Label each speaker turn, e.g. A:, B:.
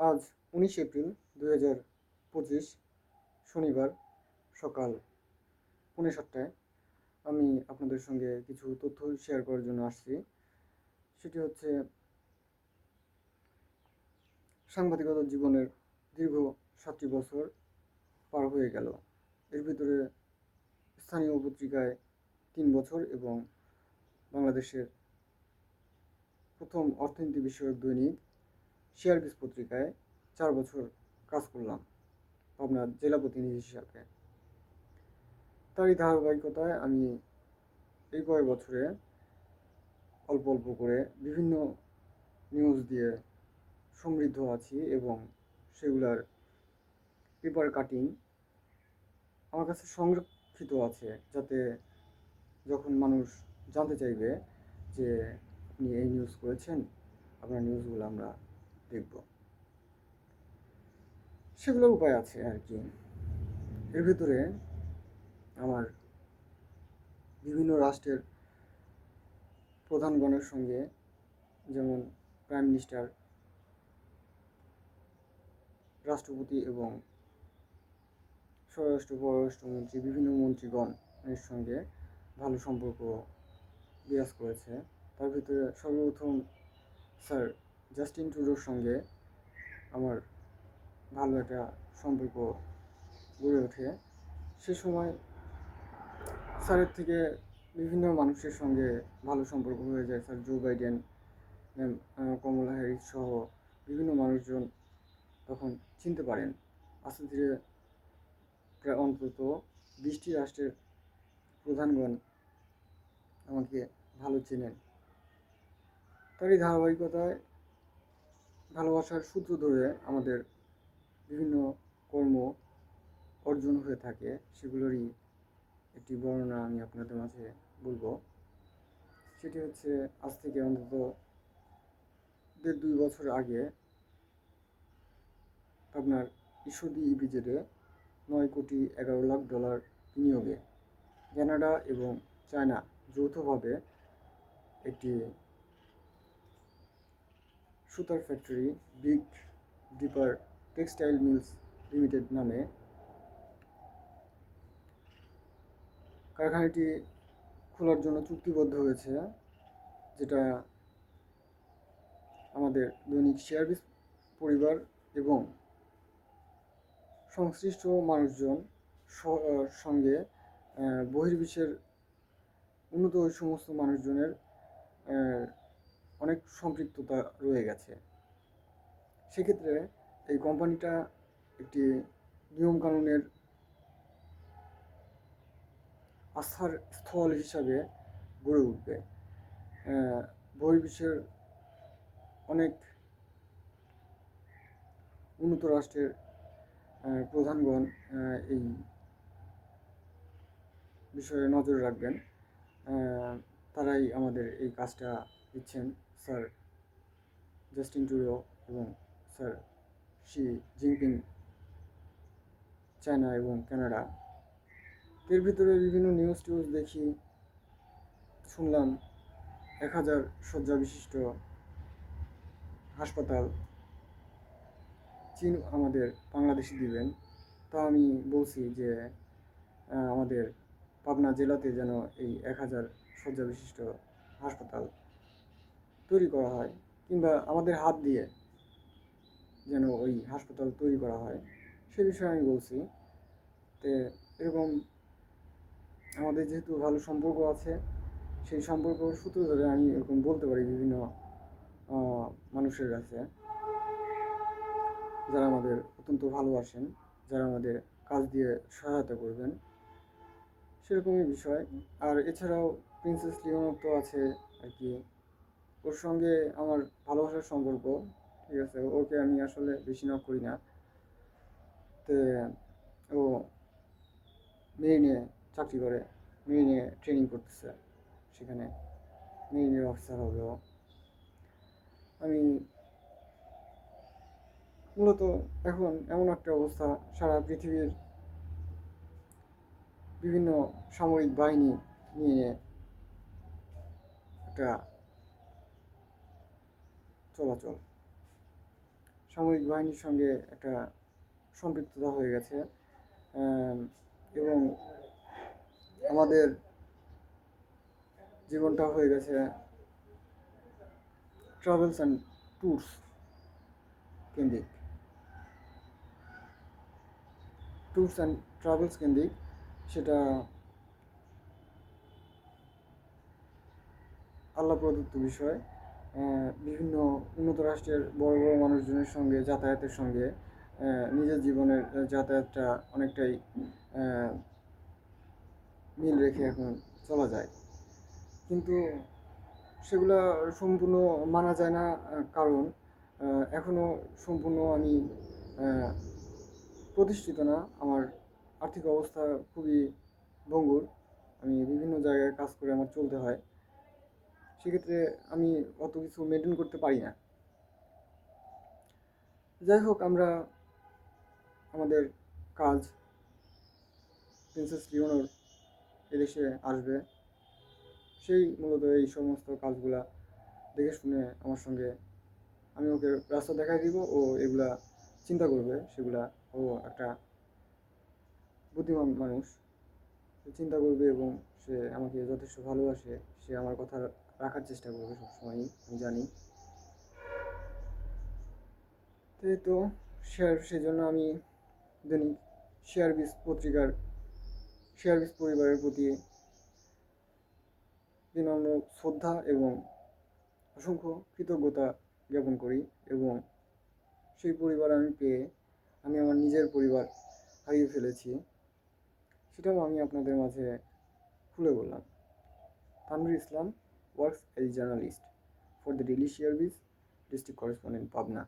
A: আজ 19 এপ্রিল 2025 শনিবার সকাল 7:45 আমি আপনাদের সঙ্গে কিছু তথ্য শেয়ার করার জন্য আসছি। সেটি হচ্ছে সাংবাদিকতা জীবনের দীর্ঘ 7টি বছর পার হয়ে গেল। এর ভিতরে স্থানীয় পত্রিকায় 3 বছর এবং বাংলাদেশের প্রথম অর্থনীতি বিষয়ক দৈনিক শেয়ারবিজ পত্রিকায় 4 বছর কাজ করলাম পাবনার জেলা প্রতিনিধি হিসাবে। তারই ধারাবাহিকতায় আমি এই কয়েক বছরে অল্প অল্প করে বিভিন্ন নিউজ দিয়ে সমৃদ্ধ আছি এবং সেগুলার পেপার কাটিং আমার কাছে সংরক্ষিত আছে, যাতে যখন মানুষ জানতে চাইবে যে আপনি এই নিউজ করেছেন, আপনার নিউজগুলো আমরা দেখব, সেগুলোর উপায় আছে আর কি। এর ভিতরে আমার বিভিন্ন রাষ্ট্রের প্রধানগণের সঙ্গে, যেমন প্রাইম মিনিস্টার, রাষ্ট্রপতি এবং স্বরাষ্ট্র পররাষ্ট্রমন্ত্রী, বিভিন্ন মন্ত্রীগণের সঙ্গে ভালো সম্পর্ক বিরাজ করেছে। তার ভিতরে সর্বপ্রথম স্যার জাস্টিন ট্রুডোর সঙ্গে আমার ভালো একটা সম্পর্ক গড়ে ওঠে। সে সময় স্যারের থেকে বিভিন্ন মানুষের সঙ্গে ভালো সম্পর্ক হয়ে যায়। স্যার জো বাইডেন, কমলা হ্যারিস সহ বিভিন্ন মানুষজন তখন চিনতে পারেন। আস্তে ধীরে প্রায় অন্তত 20টি রাষ্ট্রের প্রধানগণ আমাকে ভালো চেনেন। তারই ধারাবাহিকতায় ভালোবাসার সূত্র ধরে আমাদের বিভিন্ন কর্ম অর্জন হয়ে থাকে, সেগুলোরই একটি বর্ণনা আমি আপনাদের মাঝে বলবো। সেটি হচ্ছে আজ থেকে অন্তত 1.5-2 বছর আগে আপনার ঈশ্বরদী ইপিজেডে $9.11 কোটি বিনিয়োগে কানাডা এবং চায়না যৌথভাবে একটি সুতার factory, big dipper textile mills limited নামে কারখানাটি খোলার জন্য চুক্তিবদ্ধ হয়েছে, যেটা আমাদের দৈনিক শেয়ারবিজ পরিবার এবং সংশ্লিষ্ট মানুষজন সঙ্গে বহির্বিশ্বের উন্নত ওই সমস্ত মানুষজনের অনেক সম্পৃক্ততা রয়ে গেছে। সেক্ষেত্রে এই কোম্পানিটা একটি নিয়মকানুনের আস্থার স্থল হিসাবে গড়ে উঠবে। বহির্বিশ্বের অনেক উন্নত রাষ্ট্রের প্রধানগণ এই বিষয়ে নজর রাখবেন। তারাই আমাদের এই কাজটা দিচ্ছেন, স্যার জাস্টিন ট্রুডো এবং স্যার শি জিনপিং, চায়না এবং কানাডা। এর ভিতরে বিভিন্ন নিউজ দেখি, শুনলাম 1000 শয্যা বিশিষ্ট হাসপাতাল চীন আমাদের বাংলাদেশে দিবেন। তা আমি বলছি যে আমাদের পাবনা জেলাতে যেন এই 1000 শয্যা বিশিষ্ট হাসপাতাল তৈরি করা হয়, কিংবা আমাদের হাত দিয়ে যেন ওই হাসপাতাল তৈরি করা হয়, সে বিষয়ে আমি বলছি। তো এরকম আমাদের যেহেতু ভালো সম্পর্ক আছে, সেই সম্পর্ক সূত্র ধরে আমি এরকম বলতে পারি বিভিন্ন মানুষের কাছে, যারা আমাদের অত্যন্ত ভালোবাসেন, যারা আমাদের কাজ দিয়ে সহায়তা করবেন, সেরকমই বিষয়। আর এছাড়াও প্রিন্সেস লিওনার তো আছে আর কি, ওর সঙ্গে আমার ভালোবাসার সম্পর্ক, ঠিক আছে। ওকে আমি আসলে বেশি নক করি না। তো ও মেরিনে চাকরি করে, মেরিনে ট্রেনিং করতেছে, সেখানে মেরিনের অফিসার হবে ও। আমি মূলত এখন এমন একটা অবস্থা, সারা পৃথিবীর বিভিন্ন সামরিক বাহিনী নিয়ে একটা চলাচল। সামরিক বাহিনীর সঙ্গে একটা সম্পৃক্ততা হয়ে গেছে। এবং আমাদের জীবনটা হয়ে গেছে ট্রাভেলস অ্যান্ড ট্যুরস কেন্দ্রিক, ট্যুরস অ্যান্ড ট্রাভেলস কেন্দ্রিক। সেটা আল্লাহ প্রদত্ত বিষয়। বিভিন্ন উন্নত রাষ্ট্রের বড় বড় মানুষজনের সঙ্গে যাতায়াতের সঙ্গে নিজের জীবনের যাতায়াতটা অনেকটাই মিল রেখে এখন চলা যায়, কিন্তু সেগুলো সম্পূর্ণ মানা যায় না, কারণ এখনও সম্পূর্ণ আমি প্রতিষ্ঠিত না। আমার আর্থিক অবস্থা খুবই ভঙ্গুর। আমি বিভিন্ন জায়গায় কাজ করে আমার চলতে হয়, সেক্ষেত্রে আমি অত কিছু মেনটেন করতে পারি না। যাই হোক, আমরা আমাদের কাজ, প্রিন্সেস লিওনোর এদেশে আসবে, সেই মূলত এই সমস্ত কাজগুলা দেখে শুনে আমার সঙ্গে, আমি ওকে রাস্তা দেখাই দিব, ও এগুলা চিন্তা করবে, সেগুলা ও একটা বুদ্ধিমান মানুষ, চিন্তা করবে এবং সে আমাকে যথেষ্ট ভালোবাসে। সে আমার কথা রাখার চেষ্টা করবে সবসময়ই, আমি জানি। তো সেই জন্য আমি দৈনিক শেয়ারবিজ পত্রিকার, শেয়ারবিজ পরিবারের প্রতি বিনম্র শ্রদ্ধা এবং অসংখ্য কৃতজ্ঞতা জ্ঞাপন করি। এবং সেই পরিবার আমি পেয়ে আমি আমার নিজের পরিবার হারিয়ে ফেলেছি, সেটাও আমি আপনাদের মাঝে খুলে বললাম। তানভীর ইসলাম works as a journalist for the Daily Shearbiz, district correspondent, Pabna.